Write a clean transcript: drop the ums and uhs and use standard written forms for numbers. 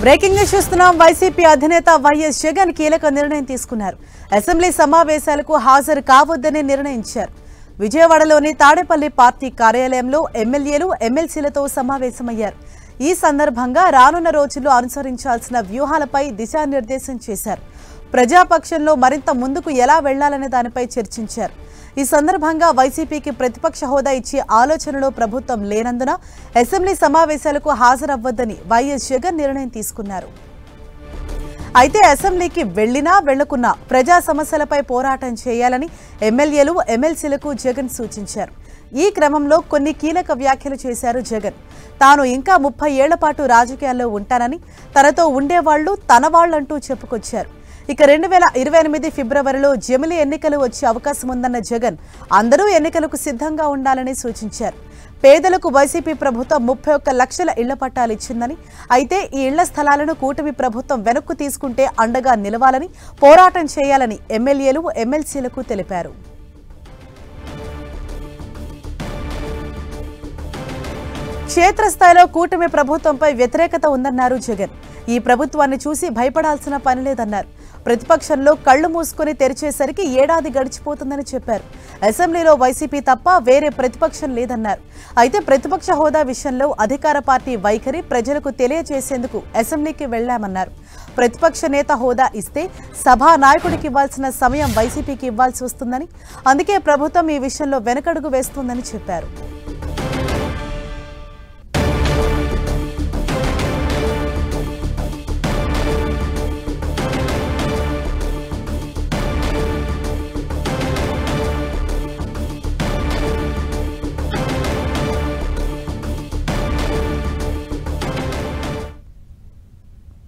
Breaking news చూస్తున్నాం. YCP అధినేత YS Jagan కీలక నిర్ణయం తీసుకున్నారు. అసెంబ్లీ సమావేశాలకు హాజరు కావద్దని నిర్ణయించారు. విజయవాడలోని తాడేపల్లి పార్టీ కార్యాలయంలో ఎమ్మెల్యేలు ఎమ్మెల్సీలతో సమావేశమయ్యారు. ఈ సందర్భంగా రానున్న రోజుల్లో అనుసరించాల్సిన వ్యూహాలపై దిశానిర్దేశం చేశారు. ప్రజాపక్షంలో మరింత ముందుకు ఎలా వెళ్లాలనే దానిపై చర్చించారు. ఈ సందర్భంగా వైసీపీకి ప్రతిపక్ష హోదా ఇచ్చే ఆలోచనలో ప్రభుత్వం లేనందున అసెంబ్లీ సమావేశాలకు హాజరవ్వద్దని వైఎస్ జగన్ నిర్ణయం తీసుకున్నారు. అయితే అసెంబ్లీకి వెళ్లినా వెళ్లకున్నా ప్రజా సమస్యలపై పోరాటం చేయాలని ఎమ్మెల్యేలు ఎమ్మెల్సీలకు జగన్ సూచించారు. ఈ క్రమంలో కొన్ని కీలక వ్యాఖ్యలు చేశారు జగన్. తాను ఇంకా 30 ఏళ్ల పాటు రాజకీయాల్లో ఉంటానని, తనతో ఉండేవాళ్లు తన వాళ్లంటూ చెప్పుకొచ్చారు. ఇక 2028 ఫిబ్రవరిలో జమిలీ ఎన్నికలు వచ్చే అవకాశం ఉందన్న జగన్ అందరూ ఎన్నికలకు సిద్ధంగా ఉండాలని సూచించారు. పేదలకు వైసీపీ ప్రభుత్వం 31 లక్షల ఇళ్ల పట్టాలు ఇచ్చిందని, అయితే ఈ ఇళ్ల స్థలాలను కూటమి ప్రభుత్వం వెనక్కు తీసుకుంటే అండగా నిలవాలని, పోరాటం చేయాలని ఎమ్మెల్యేలు ఎమ్మెల్సీలకు తెలిపారు. క్షేత్రస్థాయిలో కూటమి ప్రభుత్వంపై వ్యతిరేకత ఉందన్నారు జగన్. ఈ ప్రభుత్వాన్ని చూసి భయపడాల్సిన పని లేదన్నారు. ప్రతిపక్షంలో కళ్లు మూసుకుని తెరిచేసరికి ఏడాది గడిచిపోతుందని చెప్పారు. అసెంబ్లీలో వైసీపీ తప్ప వేరే ప్రతిపక్షం లేదన్నారు. అయితే ప్రతిపక్ష హోదా విషయంలో అధికార పార్టీ వైఖరి ప్రజలకు తెలియజేసేందుకు అసెంబ్లీకి వెళ్లామన్నారు. ప్రతిపక్ష నేత హోదా ఇస్తే సభా నాయకుడికి ఇవ్వాల్సిన సమయం వైసీపీకి ఇవ్వాల్సి వస్తుందని, అందుకే ప్రభుత్వం ఈ విషయంలో వెనకడుగు వేస్తోందని చెప్పారు.